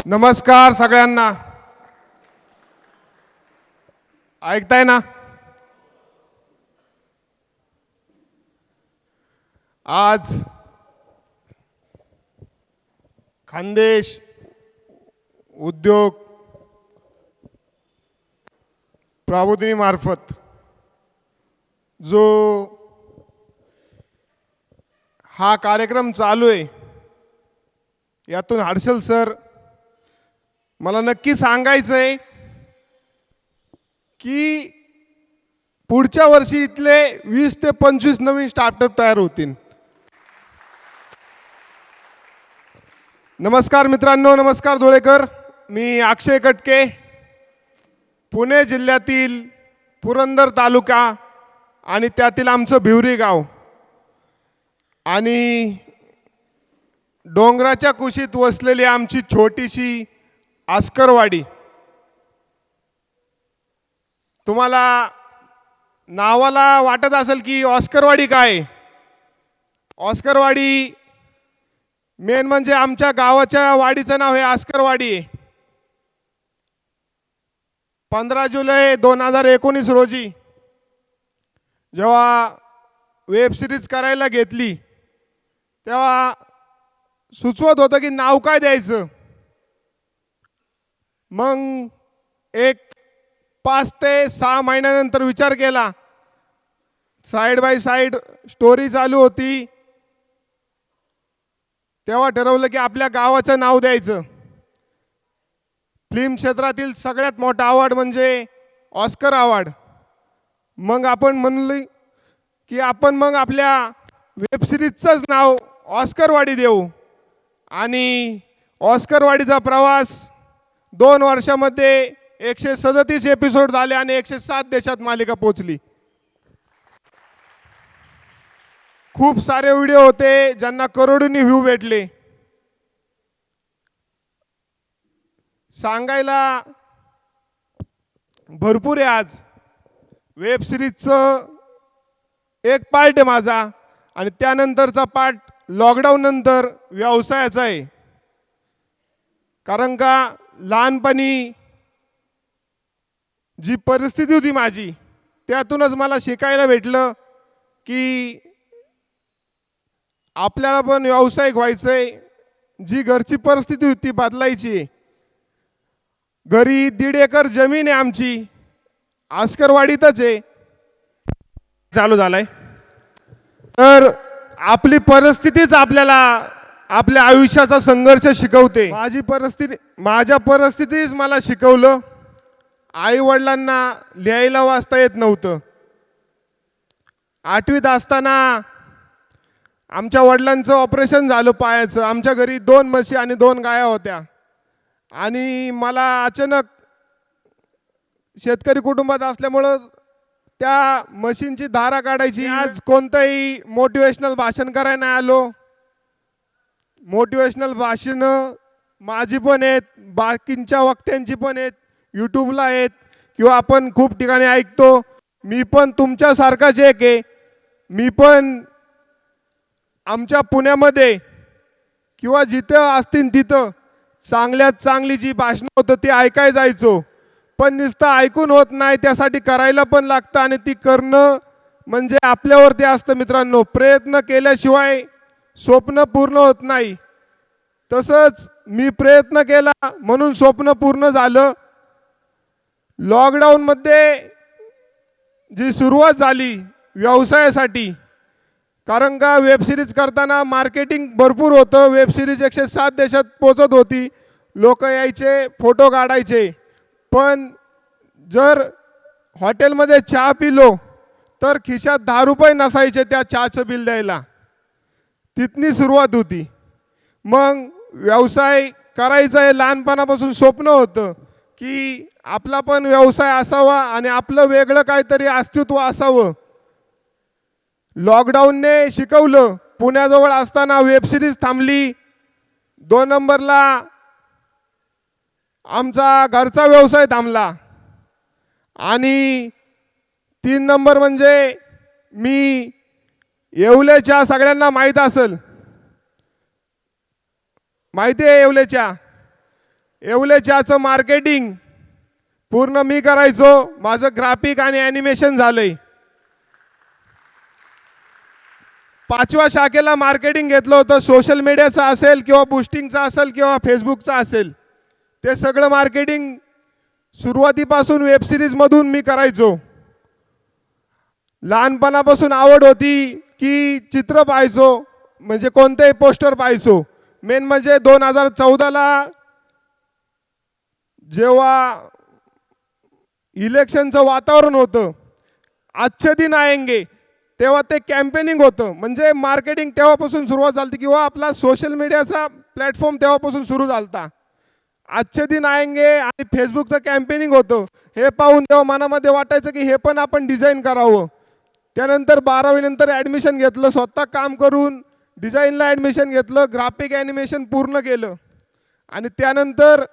नमस्कार सगळ्यांना. ऐकताय ना? आज खानदेश उद्योग प्रबोधिनी मार्फत जो हा कार्यक्रम चालू आहे, यातून हर्षल सर मला नक्की सांगायचं आहे की पुढच्या वर्षी इथले 20 ते 25 नवीन स्टार्टअप तयार होतील. नमस्कार मित्रांनो, नमस्कार धुळेकर. मी अक्षय कटके, पुणे जिल्ह्यातील पुरंदर तालुका आणि त्यातील आमचं भिवरी गाव आणि डोंगराच्या कुशीत वसलेली आमची छोटीशी आस्करवाडी. तुम्हाला नावाला वाटत असेल की ऑस्करवाडी काय? ऑस्करवाडी मेन म्हणजे आमच्या गावाच्या वाडीचं नाव हे आस्करवाडी आहे. 15 जुलै 2019 रोजी जेव्हा वेब सिरीज करायला घेतली तेव्हा सुचवत होतं की नाव काय द्यायचं. मग एक 5 ते 6 महिन्यानंतर विचार केला. साइड बाय साइड स्टोरी चालू होती. तेव्हा ठरवलं की आपल्या गावाचं नाव द्यायचं. फिल्म क्षेत्रातील सगळ्यात मोठा अवॉर्ड म्हणजे ऑस्कर अवॉर्ड. मग आपण म्हणलं की आपण मग आपल्या वेब सिरीजचंच नाव ऑस्करवाडी देऊ. आणि ऑस्करवाडीचा प्रवास 2 वर्षामध्ये 137 एपिसोड झाले आणि 107 देशात मालिका पोहोचली. खूप सारे व्हिडिओ होते ज्यांना करोडोंनी व्ह्यू भेटले. सांगायला भरपूर आहे. आज वेब सिरीजचं एक पार्ट आहे माझा आणि त्यानंतरचा पार्ट लॉकडाऊन नंतर व्यवसायाचा आहे. कारण का लहानपणी जी परिस्थिती होती माझी, त्यातूनच मला शिकायला भेटलं की आपल्याला पण व्यावसायिक व्हायचंय. जी घरची परिस्थिती होती बदलायची. घरी 1.5 एकर जमीन आहे आमची, आस्करवाडीतच आहे. चालू झालाय. तर आपली परिस्थितीच आपल्याला आपल्या आयुष्याचा संघर्ष शिकवते. माझ्या परिस्थितीच मला शिकवलं. आई वडिलांना लिहायला वाचता येत नव्हतं. 8वीत असताना आमच्या वडिलांचं ऑपरेशन झालं पायाचं. आमच्या घरी 2 म्हशी आणि 2 गाया होत्या आणि मला अचानक शेतकरी कुटुंबात असल्यामुळं त्या मशीनची धारा काढायची. आज कोणतंही मोटिवेशनल भाषण करायला नाही आलो. मोटिवेशनल भाषणं माझी पण आहेत, बाकींच्या वक्त्यांची पण आहेत, यूट्यूबला आहेत किंवा आपण खूप ठिकाणी ऐकतो. मी पण तुमच्यासारखाच एक आहे. मी पण आमच्या पुण्यामध्ये किंवा जिथं असतील तिथं चांगल्यात चांगली जी भाषणं होतं ती ऐकाय जायचो. पण नुसतं ऐकून होत नाही, त्यासाठी करायला पण लागतं आणि ती करणं म्हणजे आपल्यावरती असतं. मित्रांनो, प्रयत्न केल्याशिवाय स्वप्न पूर्ण होत नाही. तसंच मी प्रयत्न केला म्हणून स्वप्न पूर्ण झालं. लॉकडाऊनमध्ये जी सुरुवात झाली व्यवसायासाठी, कारण का वेब सिरीज करताना मार्केटिंग भरपूर होतं. वेब सिरीज 107 देशात पोचत होती. लोक यायचे, फोटो काढायचे. पण जर हॉटेलमध्ये चहा पिलो तर खिशात 10 रुपये नसायचे त्या चहाचं बिल द्यायला. तिथनी सुरुवात होती. मग व्यवसाय करायचं हे लहानपणापासून स्वप्न होतं की आपला पण व्यवसाय असावा आणि आपलं वेगळं काहीतरी अस्तित्व असावं. लॉकडाऊनने शिकवलं. पुण्याजवळ असताना वेब सिरीज थांबली. 2 नंबरला आमचा घरचा व्यवसाय थांबला आणि 3 नंबर म्हणजे मी येवल्याच्या सगळ्यांना माहीत असेल, माहिती आहे येवल्याच्या येवले चहाचं मार्केटिंग पूर्ण मी करायचो. माझं ग्राफिक आणि ॲनिमेशन झालंय. 5व्या शाखेला मार्केटिंग घेतलं होतं. सोशल मीडियाचं असेल किंवा बूस्टिंगचं असेल किंवा फेसबुकचं असेल, ते सगळं मार्केटिंग सुरुवातीपासून वेब सिरीजमधून मी करायचो. लहानपणापासून आवड होती की चित्र पाहायचो, म्हणजे कोणतेही पोस्टर पाहायचो. मेन म्हणजे 2014ला जेव्हा इलेक्शनचं वातावरण होतं, आजचे दिन आएंगे, तेव्हा ते कॅम्पेनिंग होतं. म्हणजे मार्केटिंग तेव्हापासून सुरुवात झाली किंवा आपला सोशल मीडियाचा प्लॅटफॉर्म तेव्हापासून सुरू झाला. आजचे दिन आएंगे आणि फेसबुकचं कॅम्पेनिंग होतं. हे पाहून तेव्हा मनामध्ये वाटायचं की हे पण आपण डिझाईन करावं. त्यानंतर 12वी नंतर ॲडमिशन घेतलं, स्वतः काम करून डिझाईनला ॲडमिशन घेतलं, ग्राफिक ॲनिमेशन पूर्ण केलं. आणि त्यानंतर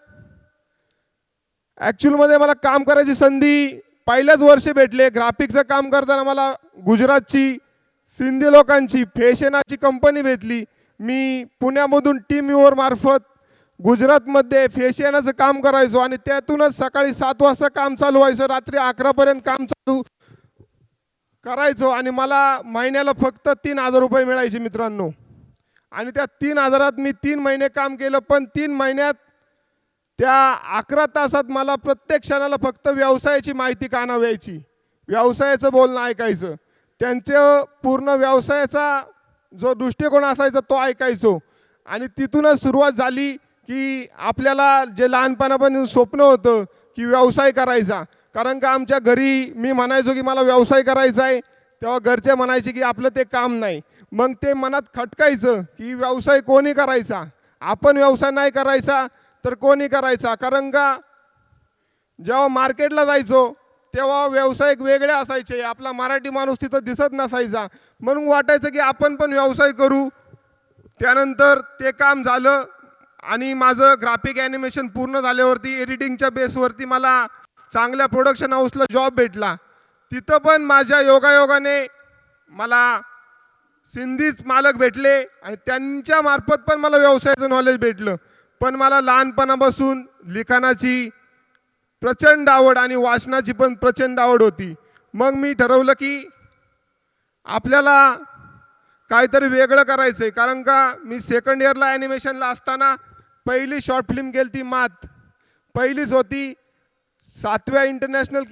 ॲक्च्युअलमध्ये मला काम करायची संधी पहिल्याच वर्षी भेटले. ग्राफिकचं काम करताना मला गुजरातची सिंधी लोकांची फॅशनाची कंपनी भेटली. मी पुण्यामधून टीम युवर मार्फत गुजरातमध्ये फॅशनाचं काम करायचो आणि त्यातूनच सकाळी 7 वाजता काम चालू व्हायचं, रात्री 11पर्यंत काम चालू करायचो. आणि मला महिन्याला फक्त 3,000 रुपये मिळायचे मित्रांनो. आणि त्या 3,000त मी 3 महिने काम केलं. पण 3 महिन्यात त्या 11 तासात मला प्रत्येक क्षणाला फक्त व्यवसायाची माहिती कानावर यायची, व्यवसायाचं बोलणं ऐकायचं, त्यांचं पूर्ण व्यवसायाचा जो दृष्टिकोन असायचा तो ऐकायचो. आणि तिथूनच सुरुवात झाली की आपल्याला जे लहानपणापासून स्वप्न होतं की व्यवसाय करायचा. कारण का आमच्या घरी मी म्हणायचो की मला व्यवसाय करायचा आहे, तेव्हा घरचे म्हणायचे की आपलं ते काम नाही. मग ते मनात खटकायचं की व्यवसाय कोणी करायचा, आपण व्यवसाय नाही करायचा तर कोणी करायचा. कारण का जेव्हा मार्केटला जायचो तेव्हा व्यवसाय वेगळे असायचे, आपला मराठी माणूस तिथं दिसत नसायचा. म्हणून वाटायचं की आपण पण व्यवसाय करू. त्यानंतर ते काम झालं आणि माझं ग्राफिक ॲनिमेशन पूर्ण झाल्यावरती एडिटिंगच्या बेसवरती मला चांगल्या प्रोडक्शन हाऊसला जॉब भेटला. तिथं पण माझ्या योगायोगाने मला सिंधीच मालक भेटले आणि त्यांच्या मार्फत पण मला व्यवसायाचं नॉलेज भेटलं. पण मला लहानपणापासून लिखाणाची प्रचंड आवड आणि वाचनाची पण प्रचंड आवड होती. मग मी ठरवलं की आपल्याला काहीतरी वेगळं करायचं आहे. कारण का मी सेकंड इयरला ॲनिमेशनला असताना पहिली शॉर्ट फिल्म केली ती मात, पहिलीच होती. 7व्या इंटरनॅशनल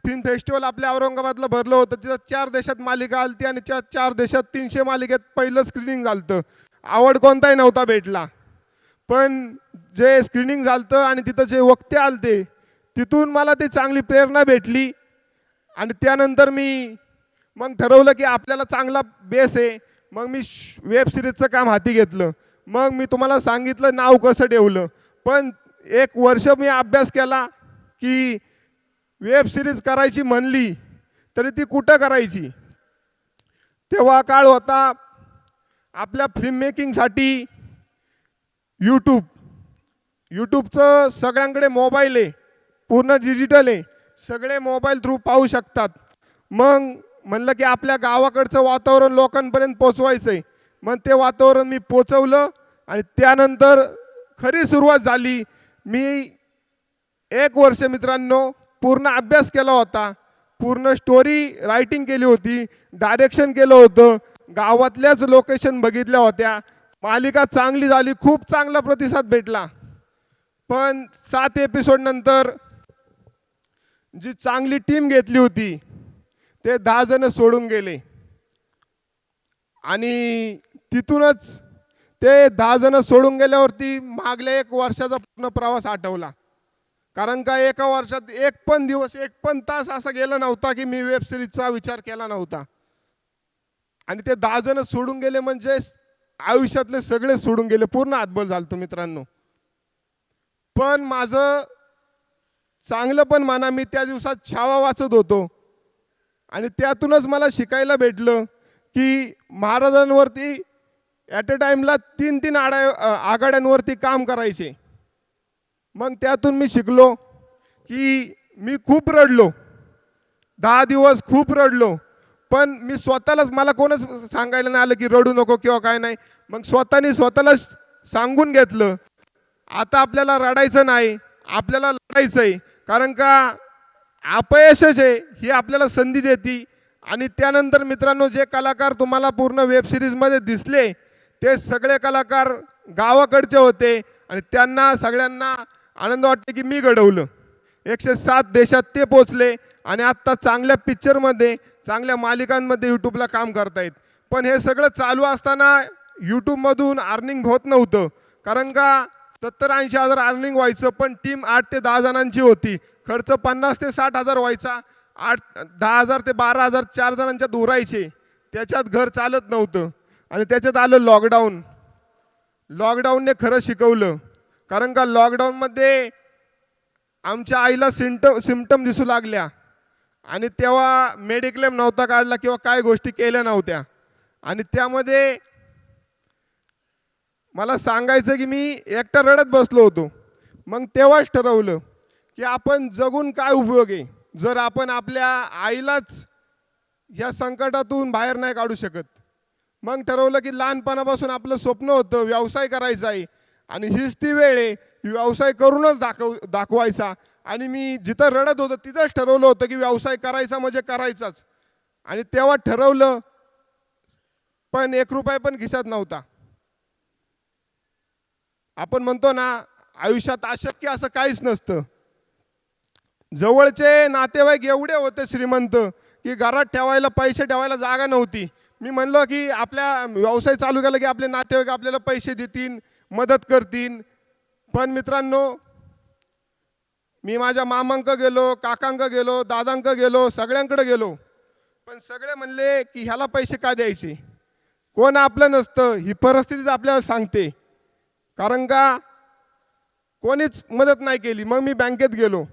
फिल्म फेस्टिवल आपल्या औरंगाबादला भरलं होतं. तिथं 4 देशात मालिका आली आणि त्या 4 देशात 300 मालिकेत पहिलं स्क्रीनिंग झालं. आवड कोणताही नव्हता भेटला, पण जे स्क्रीनिंग झालं आणि तिथं जे वक्ते आलते तिथून मला ती चांगली प्रेरणा भेटली. आणि त्यानंतर मी मग ठरवलं की आपल्याला चांगला बेस आहे. मग मी वेब सिरीजचं काम हाती घेतलं. मग मी तुम्हाला सांगितलं नाव कसं ठेवलं. पण 1 वर्ष मी अभ्यास केला की वेब सिरीज करायची म्हणली तरी ती कुठं करायची. तेव्हा काळ होता आपल्या फिल्म मेकिंगसाठी यूट्यूबचं सगळ्यांकडे मोबाईल आहे, पूर्ण डिजिटल आहे, सगळे मोबाईल थ्रू पाहू शकतात. मग म्हणलं की आपल्या गावाकडचं वातावरण लोकांपर्यंत पोचवायचं आहे. मग ते वातावरण मी पोचवलं आणि त्यानंतर खरी सुरुवात झाली. मी 1 वर्ष मित्रांनो पूर्ण अभ्यास केला होता, पूर्ण स्टोरी रायटिंग केली होती, डायरेक्शन केलं होतं, गावातल्याच लोकेशन बघितल्या होत्या. मालिका चांगली झाली, खूप चांगला प्रतिसाद भेटला. पण 7 एपिसोड नंतर जी चांगली टीम घेतली होती ते 10 जण सोडून गेले. आणि तिथूनच ते 10 जण सोडून गेल्यावरती मागल्या 1 वर्षाचा पूर्ण प्रवास आठवला. कारण का 1 वर्षात 1 पण दिवस 1 पण तास असा गेला नव्हता की मी वेब सिरीजचा विचार केला नव्हता. आणि ते 10 जण सोडून गेले म्हणजे आयुष्यातले सगळे सोडून गेले, पूर्ण हातबल झालं मित्रांनो. पण माझं चांगलं पण म्हणा, मी त्या दिवसात छावा वाचत होतो आणि त्यातूनच मला शिकायला भेटलं की महाराजांवरती ॲट अ टाईमला 3-3 आघाड्यांवरती काम करायचे. मग त्यातून मी शिकलो की मी खूप रडलो, 10 दिवस खूप रडलो. पण मी स्वतःलाच, मला कोणच सांगायला नाही आलं की रडू नको किंवा काय नाही. मग स्वतःलाच सांगून घेतलं आता आपल्याला रडायचं नाही, आपल्याला लढायचं आहे. कारण का अपयशच आहे ही आपल्याला संधी देते. आणि त्यानंतर मित्रांनो, जे कलाकार तुम्हाला पूर्ण वेब सिरीजमध्ये दिसले ते सगळे कलाकार गावाकडचे होते आणि त्यांना सगळ्यांना आनंद वाटते की मी घडवलं. 107 देशात ते पोचले आणि आत्ता चांगल्या पिक्चरमध्ये, चांगल्या मालिकांमध्ये यूट्यूबला काम करतायत. पण हे सगळं चालू असताना यूट्यूबमधून अर्निंग होत नव्हतं. कारण का 70-80 हजार अर्निंग व्हायचं, पण टीम 8 ते 10 जणांची होती. खर्च 50 ते 60 हजार व्हायचा. 10 हजार ते 12 हजार 4 जणांच्यात उरायचे. त्याच्यात घर चालत नव्हतं. आणि त्याच्यात आलं लॉकडाऊन. लॉकडाऊनने खरं शिकवलं. कारण का लॉकडाऊनमध्ये आमच्या आईला सिम्टम दिसू लागल्या आणि तेव्हा मेडिक्लेम नव्हता काढला किंवा काय गोष्टी केल्या नव्हत्या. आणि त्यामध्ये मला सांगायचं की मी एकटा रडत बसलो होतो. मग तेव्हाच ठरवलं की आपण जगून काय उपयोग आहे जर आपण आपल्या आईलाच या संकटातून बाहेर नाही काढू शकत. मग ठरवलं की लहानपणापासून आपलं स्वप्न होतं व्यवसाय करायचा आहे आणि हीच ती वेळ आहे व्यवसाय करूनच दाखवायचा. आणि मी जिथं रडत होतं तिथंच ठरवलं होतं की व्यवसाय करायचा म्हणजे करायचाच. आणि तेव्हा ठरवलं, पण 1 रुपया पण खिशात नव्हता. आपण म्हणतो ना आयुष्यात अशक्य असं काहीच नसतं. जवळचे नातेवाईक एवढे होते श्रीमंत की घरात ठेवायला पैसे ठेवायला जागा नव्हती. मी म्हणलो की आपल्या व्यवसाय चालू केला की आपले नातेवाईक आपल्याला पैसे देतील, मदत करतील. पण मित्रांनो, मी माझ्या मामांक गेलो, काकांक गेलो, दादांक गेलो, सगळ्यांकडे गेलो, पण सगळे म्हणले की ह्याला पैसे का द्यायचे. कोण आपलं नसतं ही परिस्थिती आपल्याला सांगते. कारण का कोणीच मदत नाही केली. मग मी बँकेत गेलो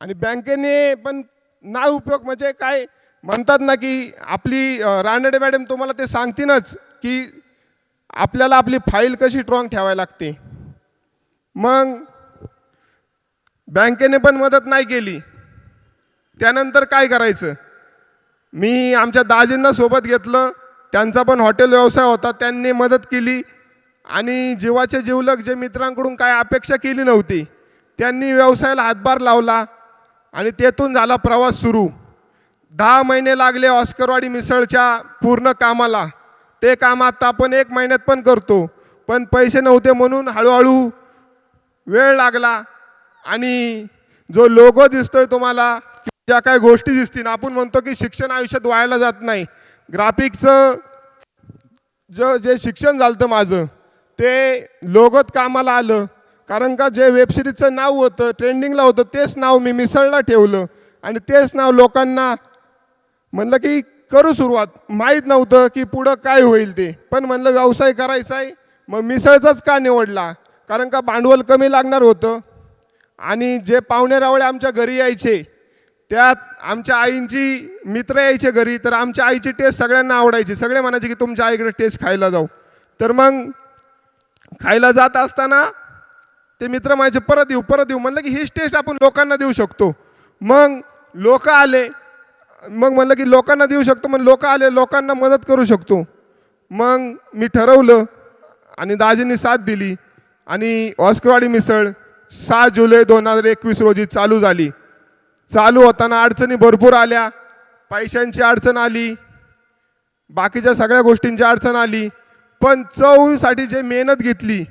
आणि बँकेने पण ना उपयोग म्हणजे काय म्हणतात ना की आपली रानडे मॅडम तुम्हाला ते सांगतीनच की आपल्याला आपली फाईल कशी स्ट्रॉंग ठेवायला लागते. मग बँकेने पण मदत नाही केली. त्यानंतर काय करायचं, मी आमच्या दाजींना सोबत घेतलं. त्यांचा पण हॉटेल व्यवसाय होता, त्यांनी मदत केली. आणि जीवाचे जीवलग जे मित्रांकडून काय अपेक्षा केली नव्हती त्यांनी व्यवसायाला हातभार लावला आणि तेथून झाला प्रवास सुरू. 10 महिने लागले ऑस्करवाडी मिसळच्या पूर्ण कामाला. ते काम आता आपण 1 महिन्यात पण करतो. पण पैसे नव्हते म्हणून हळूहळू वेळ लागला. आणि जो लोगो दिसतोय तुम्हाला, ज्या काय गोष्टी दिसतील, आपण म्हणतो की शिक्षण आयुष्यात व्हायला जात नाही. ग्राफिकचं जे शिक्षण झालं माझं ते लोगोत कामाला आलं. कारण का जे वेबसिरीजचं नाव होतं ट्रेंडिंगला होतं तेच नाव मी मिसळला ठेवलं आणि तेच नाव लोकांना म्हणलं की करू सुरुवात. माहीत नव्हतं की पुढं काय होईल ते, पण म्हणलं व्यवसाय करायचा आहे. मग मिसळचाच का निवडला, कारण का भांडवल कमी लागणार होतं. आणि जे पाहुणे रावळे आमच्या घरी यायचे त्यात आमच्या आईंची मित्र यायचे घरी, तर आमच्या आईची टेस्ट सगळ्यांना आवडायची. सगळे म्हणायचे की तुमच्या आईकडे टेस्ट खायला जाऊ. तर मग खायला जात असताना ते मित्र म्हणायचे परत येऊ. म्हणलं की हीच टेस्ट आपण लोकांना देऊ शकतो. मग लोक आले. मग म्हणलं की लोकांना देऊ शकतो, मग लोक आले, लोकांना मदत करू शकतो. मग मी ठरवलं आणि दाजींनी साथ दिली आणि ऑस्करवाडी मिसळ 6 जुलै 2021 रोजी चालू झाली. चालू होताना अडचणी भरपूर आल्या. पैशांची अडचण आली, बाकीच्या सगळ्या गोष्टींची अडचण आली. पण चवसाठी जे मेहनत घेतली,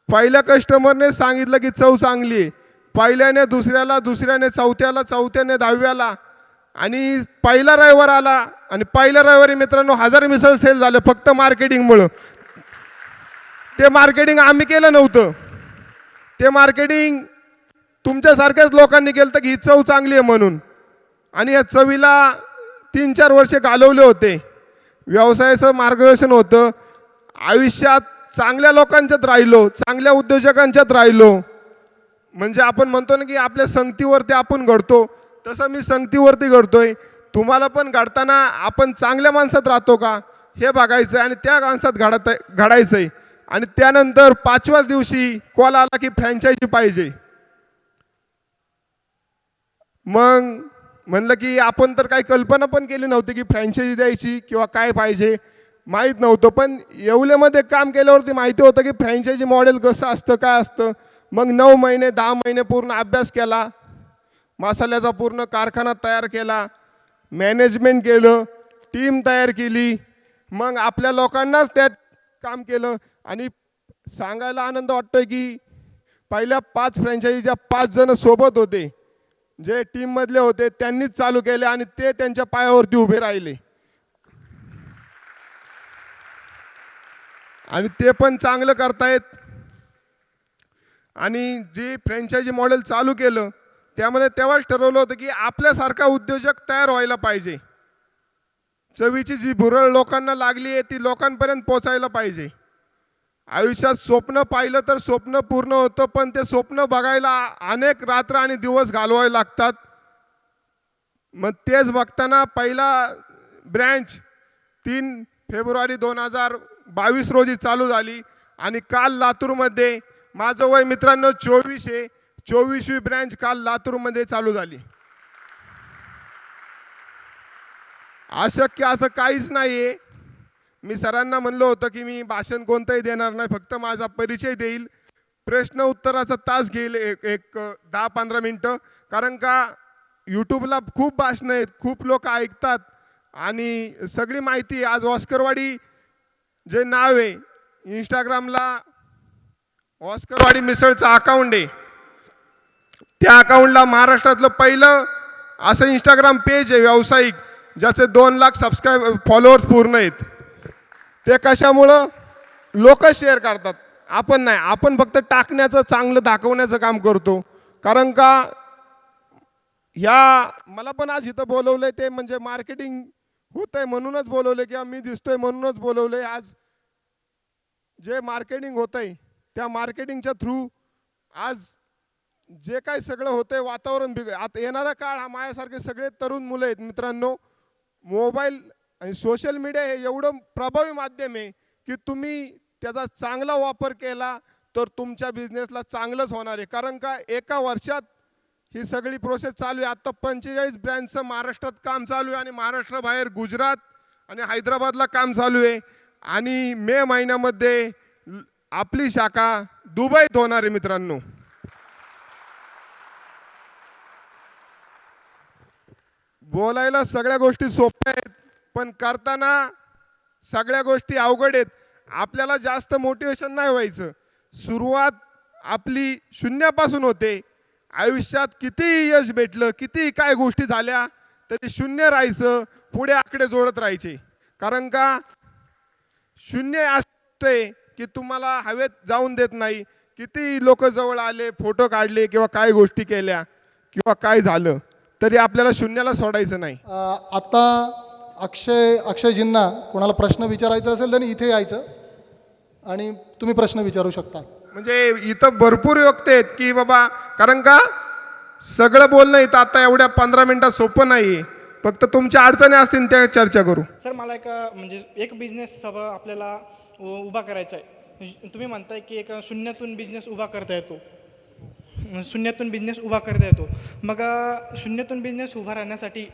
पहिल्या कस्टमरने सांगितलं की चव चांगली आहे. पहिल्याने दुसऱ्याला, दुसऱ्याने चौथ्याला, चौथ्याने 10व्याला आणि पहिला रविवार आला आणि पहिल्या रविवारी मित्रांनो 1000 मिसळ सेल झाले फक्त मार्केटिंगमुळं. ते मार्केटिंग आम्ही केलं नव्हतं, ते मार्केटिंग तुमच्यासारख्याच लोकांनी केलं की ही चव चांगली आहे म्हणून. आणि या चवीला 3-4 वर्षे घालवले होते. व्यवसायाचं मार्गदर्शन होतं. आयुष्यात चांगल्या लोकांच्यात राहिलो, चांगल्या उद्योजकांच्यात राहिलो. म्हणजे आपण म्हणतो ना की आपल्या संगतीवरती आपण घडतो, तसं मी संगतीवरती घडतोय. तुम्हाला पण घडताना आपण चांगल्या माणसात राहतो का हे बघायचं आणि त्या माणसात घडायचं आहे. आणि त्यानंतर 5व्या दिवशी कॉल आला की फ्रँचायझी पाहिजे. मग म्हणलं की आपण तर काही कल्पना पण केली नव्हती की फ्रँचायझी द्यायची किंवा काय पाहिजे. माहीत नव्हतं, पण येवलेमध्ये काम केल्यावरती माहिती होतं की फ्रँचायझी मॉडेल कसं असतं, काय असतं. मग 9 महिने 10 महिने पूर्ण अभ्यास केला, मसाल्याचा पूर्ण कारखाना तयार केला, मॅनेजमेंट केलं, टीम तयार केली, मग आपल्या लोकांनाच त्यात काम केलं. आणि सांगायला आनंद वाटतोय की पहिल्या 5 फ्रँचायझीच्या 5 जण सोबत होते, जे टीममधले होते त्यांनीच चालू केले आणि ते त्यांच्या पायावरती उभे राहिले आणि ते पण चांगलं करतायत. आणि जे फ्रँचायझी मॉडेल चालू केलं त्यामध्ये तेव्हाच ठरवलं होतं की आपल्यासारखा उद्योजक तयार व्हायला पाहिजे. चवीची जी भुरळ लोकांना लागली आहे ती लोकांपर्यंत पोचायला पाहिजे. आयुष्यात स्वप्न पाहिलं तर स्वप्न पूर्ण होतं, पण ते स्वप्न बघायला अनेक रात्र आणि दिवस घालवावे लागतात. मग तेच बघताना पहिला ब्रँच 3 फेब्रुवारी 2022 रोजी चालू झाली आणि काल लातूरमध्ये, माझं वय मित्रांनो 24 आहे, 24वी ब्रँच काल लातूरमध्ये चालू झाली. अशक्य असं काहीच नाही आहे. मी सरांना म्हणलं होतं की मी भाषण कोणतंही देणार नाही, फक्त माझा परिचय देईल, प्रश्न उत्तराचा तास घेईल, एक 10-15 मिनटं. कारण का यूट्यूबला खूप भाषणं आहेत, खूप लोक ऐकतात आणि सगळी माहिती आज ऑस्करवाडी जे नाव आहे, इंस्टाग्रामला ऑस्करवाडी मिसळचं अकाउंट आहे, त्या अकाउंटला महाराष्ट्रातलं पहिलं असं इंस्टाग्राम पेज आहे व्यावसायिक, ज्याचे 2 लाख फॉलोअर्स पूर्ण आहेत. ते कशामुळं? लोक शेअर करतात, आपण नाही. आपण फक्त टाकण्याचं, चांगलं दाखवण्याचं काम करतो. कारण का ह्या मला पण आज इथं बोलवलंय ते म्हणजे मार्केटिंग होतंय म्हणूनच बोलवले, किंवा मी दिसतोय म्हणूनच बोलवलंय. आज जे मार्केटिंग होतंय त्या मार्केटिंगच्या थ्रू आज जे काही सगळं होतंय वातावरण आता येणारा काळ हा माझ्यासारखे सगळे तरुण मुलं आहेत मित्रांनो. मोबाईल आणि सोशल मीडिया हे एवढं प्रभावी माध्यम आहे की तुम्ही त्याचा चांगला वापर केला तर तुमच्या बिझनेसला चांगलंच होणार आहे. कारण का एका वर्षात ही सगळी प्रोसेस चालू आहे. आता 45 ब्रँचचं महाराष्ट्रात काम चालू आहे आणि महाराष्ट्राबाहेर गुजरात आणि हैदराबादला काम चालू आहे. आणि मे महिन्यामध्ये आपली शाखा दुबईत होणार आहे मित्रांनो. बोलायला सगळ्या गोष्टी सोप्या आहेत, पण करताना सगळ्या गोष्टी अवघड आहेत. आपल्याला जास्त मोटिवेशन नाही व्हायचं. सुरुवात आपली शून्यापासून होते. आयुष्यात किती यश भेटलं, किती काय गोष्टी झाल्या तरी शून्य राहायचं, पुढे आकडे जोडत राहायचे. कारण का शून्य असते की तुम्हाला हवेत जाऊन देत नाही. किती लोक जवळ आले, फोटो काढले किंवा काय गोष्टी केल्या किंवा काय झालं तरी आपल्याला शून्याला सोडायचं नाही. आता अक्षयजींना कोणाला प्रश्न विचारायचा असेल तर इथे यायचं आणि तुम्ही प्रश्न विचारू शकता. म्हणजे इथं भरपूर व्यक्ती आहेत की बाबा, कारण का सगळं बोलणं इथं आता एवढ्या 15 मिनिटात सोपं नाही. फक्त तुमच्या अडचणी असतील त्या चर्चा करू. सर, मला एक बिझनेस आपल्याला उभा करायचा आहे. तुम्ही म्हणताय की एक शून्यातून बिझनेस उभा करता येतो, मग शून्यातून बिझनेस उभा राहण्यासाठी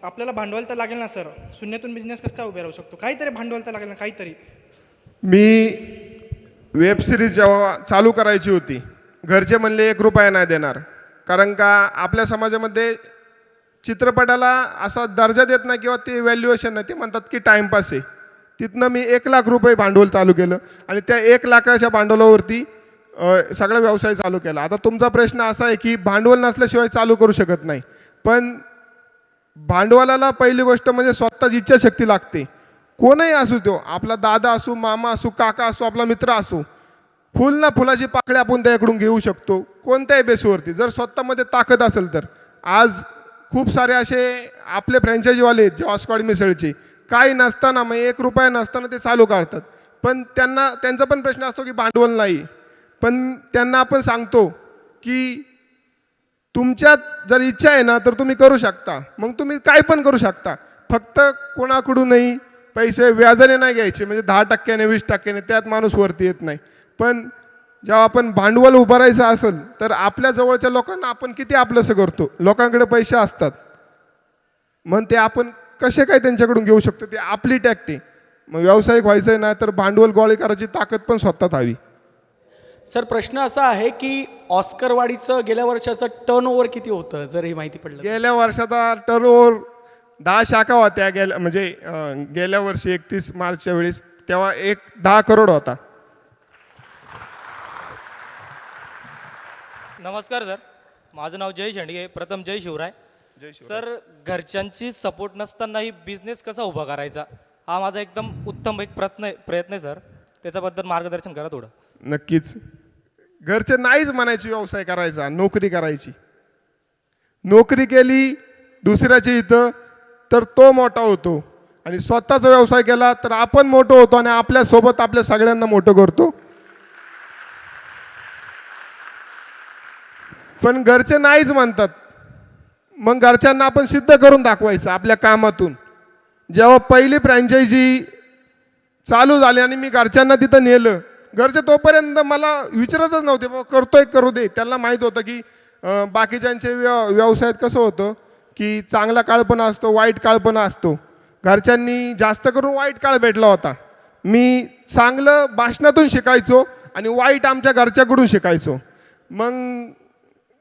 आपल्याला भांडवल तर लागेल ना सर. शून्यातून बिझनेस कसं काय उभे राहू शकतो? काहीतरी भांडवल तर लागेल ना, काहीतरी. मी वेब सिरीज जेव्हा चालू करायची होती, घरचे म्हणले 1 रुपया नाही देणार. कारण का आपल्या समाजामध्ये चित्रपटाला असा दर्जा देत नाही किंवा ते व्हॅल्युएशन नाही. ते म्हणतात की टाईमपास आहे. तिथनं मी 1 लाख रुपये भांडवल चालू केलं आणि त्या 1 लाखाच्या भांडवलावरती सगळा व्यवसाय चालू केला. आता तुमचा प्रश्न असा आहे की भांडवल नसल्याशिवाय चालू करू शकत नाही. पण भांडवलाला पहिली गोष्ट म्हणजे स्वतःची इच्छाशक्ती लागते. कोणही असू, तो आपला दादा असू, मामा असू, काका असू, आपला मित्र असू, फुल ना फुलाची पाकळी आपण त्याकडून घेऊ शकतो कोणत्याही बेसवरती, जर स्वतःमध्ये ताकद असेल तर. आज खूप सारे असे आपले फ्रँचायझीवाले आहेत जे ऑस्करवाडी मिसळचे काही नसताना, मग 1 रुपया नसताना ते चालू करतात. पण त्यांचा पण प्रश्न असतो की भांडवल नाही. पण त्यांना आपण सांगतो की तुमच्यात जर इच्छा आहे ना तर तुम्ही करू शकता. मग तुम्ही काय पण करू शकता. फक्त कोणाकडूनही पैसे व्याजाने नाही घ्यायचे, म्हणजे 10%, 20%, त्यात माणूस वरती येत नाही. पण जेव्हा आपण भांडवल उभारायचं असेल तर आपल्या जवळच्या लोकांना आपण किती आपलंसं करतो. लोकांकडे पैसे असतात, मग ते आपण कसे काय त्यांच्याकडून घेऊ शकतो, ते आपली टॅक्ट आहे. मग व्यावसायिक व्हायचं ना तर भांडवल गोळा करायची ताकद पण स्वतःत हवी. सर प्रश्न असा आहे की ऑस्करवाडीचं गेल्या वर्षाचं टर्नओव्हर किती होतं, जर ही माहिती पडलं. गेल्या वर्षाचा टर्नओव्हर 10 शाखा होत्या गेल्या वर्षी 31 मार्चच्या वेळेस, तेव्हा 10 करोड होता. नमस्कार सर, माझं नाव जय शेंडगे. प्रथम जय शिवराय. सर, घरच्यांची सपोर्ट नसतानाही बिझनेस कसा उभा करायचा, हा माझा एकदम उत्तम एक प्रयत्न आहे सर. त्याच्याबद्दल मार्गदर्शन करा थोडं. नक्कीच. घरचे नाहीच म्हणायची व्यवसाय करायचा, नोकरी करायची. नोकरी केली दुसऱ्याच्या इथं तर तो मोठा होतो, आणि स्वतःचा व्यवसाय केला तर आपण मोठं होतो आणि आपल्यासोबत आपल्या सगळ्यांना मोठं करतो. पण घरचे नाहीच म्हणतात, मग घरच्यांना आपण सिद्ध करून दाखवायचं आपल्या कामातून. जेव्हा पहिली फ्रँचायझी चालू झाली आणि मी घरच्यांना तिथं नेलं, घरचे तोपर्यंत मला विचारतच नव्हते, बाबा करतोय करू दे. त्यांना माहीत होतं की बाकीच्यांचे व्यवसायात कसं होतं की चांगला काळ पण असतो, वाईट काळ पण असतो. घरच्यांनी जास्त करून वाईट काळ भेटला होता. मी चांगलं भाषणातून शिकायचो आणि वाईट आमच्या घरच्याकडून शिकायचो. मग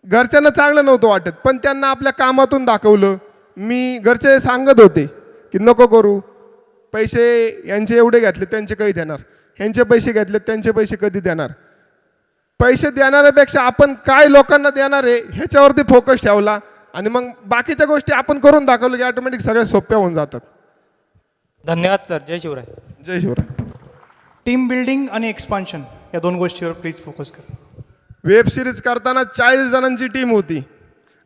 घरच्यांना चांगलं नव्हतं वाटत, पण त्यांना आपल्या कामातून दाखवलं. घरचे सांगत होते की नको करू, पैसे यांचे एवढे घेतले त्यांचे कधी देणार, ह्यांचे पैसे घेतले त्यांचे पैसे कधी देणार. पैसे देणाऱ्यापेक्षा आपण काय लोकांना देणार आहे ह्याच्यावरती फोकस ठेवला आणि मग बाकीच्या गोष्टी आपण करून दाखवलं की ऑटोमॅटिक सगळ्या सोप्या होऊन जातात. धन्यवाद सर. जय शिवराय. जय शिवराय. टीम बिल्डिंग आणि एक्सपान्शन या 2 गोष्टीवर प्लीज फोकस करा. वेब सिरीज करताना 40 जणांची टीम होती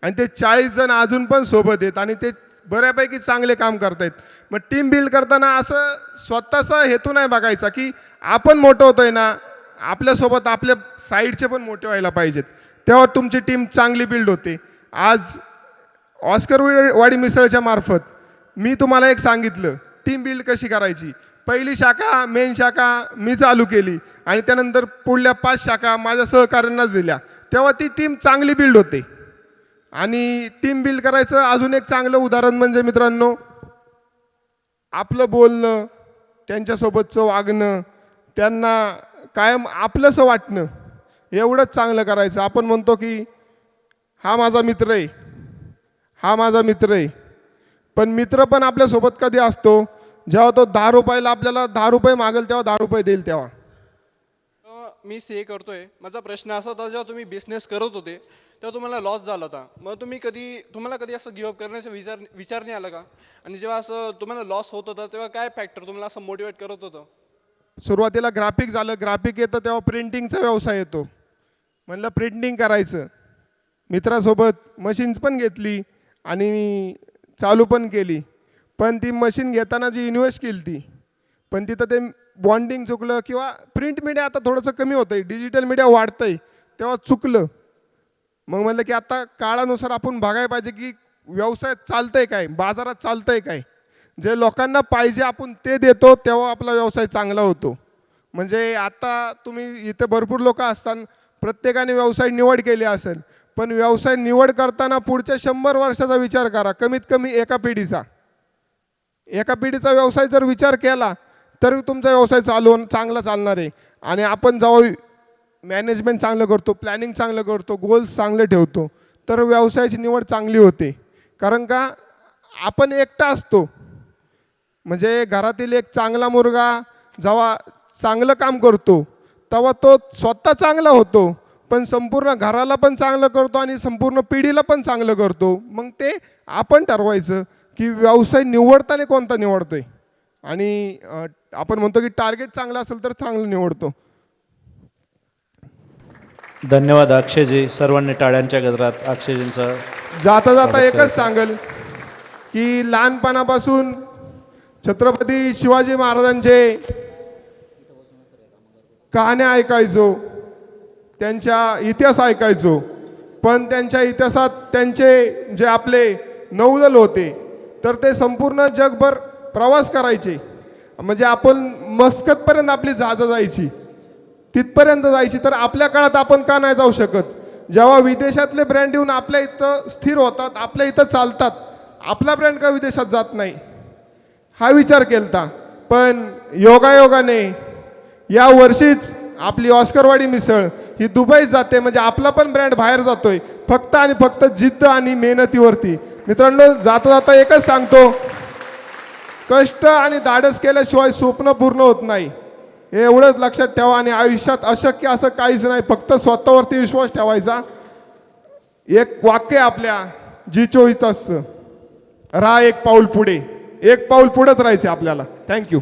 आणि ते 40 जण अजून पण सोबत आहेत आणि ते बऱ्यापैकी चांगले काम करतायत. मग टीम बिल्ड करताना असं स्वतःचा हेतू नाही बघायचा की आपण मोठं होतोय ना, आपल्यासोबत आपल्या साईडचे पण मोठे व्हायला पाहिजेत, तेव्हा तुमची टीम चांगली बिल्ड होते. आज ऑस्करवाडी मिसळच्या मार्फत मी तुम्हाला एक सांगितलं टीम बिल्ड कशी करायची. पहिली शाखा मेन शाखा मी चालू केली आणि त्यानंतर पुढल्या 5 शाखा माझ्या सहकाऱ्यांनाच दिल्या, तेव्हा ती टीम चांगली बिल्ड होते. आणि टीम बिल्ड करायचं अजून एक चांगलं उदाहरण म्हणजे मित्रांनो, आपलं बोलणं, त्यांच्यासोबतचं वागणं, त्यांना कायम आपलंसं वाटणं, एवढंच चांगलं करायचं. आपण म्हणतो की हा माझा मित्र आहे, हा माझा मित्र आहे, पण मित्र पण आपल्यासोबत कधी असतो जेव्हा तो 10 रुपयाला आपल्याला 10 रुपये मागेल तेव्हा 10 रुपये देईल. तेव्हा मी सीए करतोय. माझा प्रश्न असा होता, जेव्हा तुम्ही बिझनेस करत होते तेव्हा तुम्हाला लॉस झाला होता, मग तुम्हाला कधी असं गिव्हअप करण्याचा विचार नाही आला का? आणि जेव्हा असं तुम्हाला लॉस होत होता तेव्हा काय फॅक्टर तुम्हाला असं मोटिवेट करत होतं? सुरुवातीला ग्राफिक झालं, ग्राफिक येतं तेव्हा प्रिंटिंगचा व्यवसाय येतो. म्हणलं प्रिंटिंग करायचं. मित्रासोबत मशीन्स पण घेतली आणि चालू पण केली, पण ती मशीन घेताना जी इन्व्हेस्ट केली ती, पण तिथं ते बॉन्डिंग चुकलं किंवा प्रिंट मीडिया आता थोडंसं कमी होतं आहे, डिजिटल मीडिया वाढतं आहे, तेव्हा चुकलं. मग म्हणलं की आता काळानुसार आपण बघायला पाहिजे की व्यवसायात चालतं आहे काय, बाजारात चालतं आहे काय. जे लोकांना पाहिजे आपण ते देतो तेव्हा आपला व्यवसाय चांगला होतो. म्हणजे आता तुम्ही इथे भरपूर लोक असतात, प्रत्येकाने व्यवसाय निवड केली असेल, पण व्यवसाय निवड करताना पुढच्या 100 वर्षाचा विचार करा, कमीत कमी एका पिढीचा व्यवसाय जर विचार केला तर तुमचा व्यवसाय चांगला चालणार आहे. आणि आपण जेव्हा मॅनेजमेंट चांगलं करतो, प्लॅनिंग चांगलं करतो, गोल्स चांगले ठेवतो, तर व्यवसायाची निवड चांगली होते. कारण का आपण एकटा असतो, म्हणजे घरातील एक चांगला मुलगा जेव्हा चांगलं काम करतो तेव्हा तो स्वतः चांगला होतो, पण संपूर्ण घराला पण चांगलं करतो आणि संपूर्ण पिढीला पण चांगलं करतो. मग ते आपण ठरवायचं की व्यवसाय निवडताना कोणता निवडतोय. आणि आपण म्हणतो की टार्गेट चांगलं असेल तर चांगलं निवडतो. धन्यवाद अक्षयजी. सर्वांनी टाळ्यांच्या गजरात अक्षयजींचं जाता जाता एकच सांगेल की लहानपणापासून छत्रपती शिवाजी महाराजांचे कहाण्या ऐकायचो, त्यांच्या इतिहास ऐकायचो, पण त्यांच्या इतिहासात त्यांचे जे आपले नौदल होते तर ते संपूर्ण जगभर प्रवास करायचे. म्हणजे आपण मस्कतपर्यंत आपली जहाजं जायची, तिथपर्यंत जायची, तर आपल्या काळात आपण का नाही जाऊ शकत? जेव्हा विदेशातले ब्रँड येऊन आपल्या इथं स्थिर होतात, आपल्या इथं चालतात, आपला ब्रँड का विदेशात जात नाही, हा विचार केलता. पण योगायोगाने या वर्षीच आपली ऑस्करवाडी मिसळ ही दुबईत जाते, म्हणजे आपला पण ब्रँड बाहेर जातोय फक्त आणि फक्त जिद्द आणि मेहनतीवरती. मित्रांनो, जाता जाता एकच सांगतो, कष्ट आणि धाडस केल्याशिवाय स्वप्न पूर्ण होत नाही, हे एवढंच लक्षात ठेवा. आणि आयुष्यात अशक्य असं काहीच नाही, फक्त स्वतःवरती विश्वास ठेवायचा. एक वाक्य आपल्या जी 24 तास, राहा एक पाऊल पुढे, एक पाऊल पुढेच राहायचे आपल्याला. थँक्यू.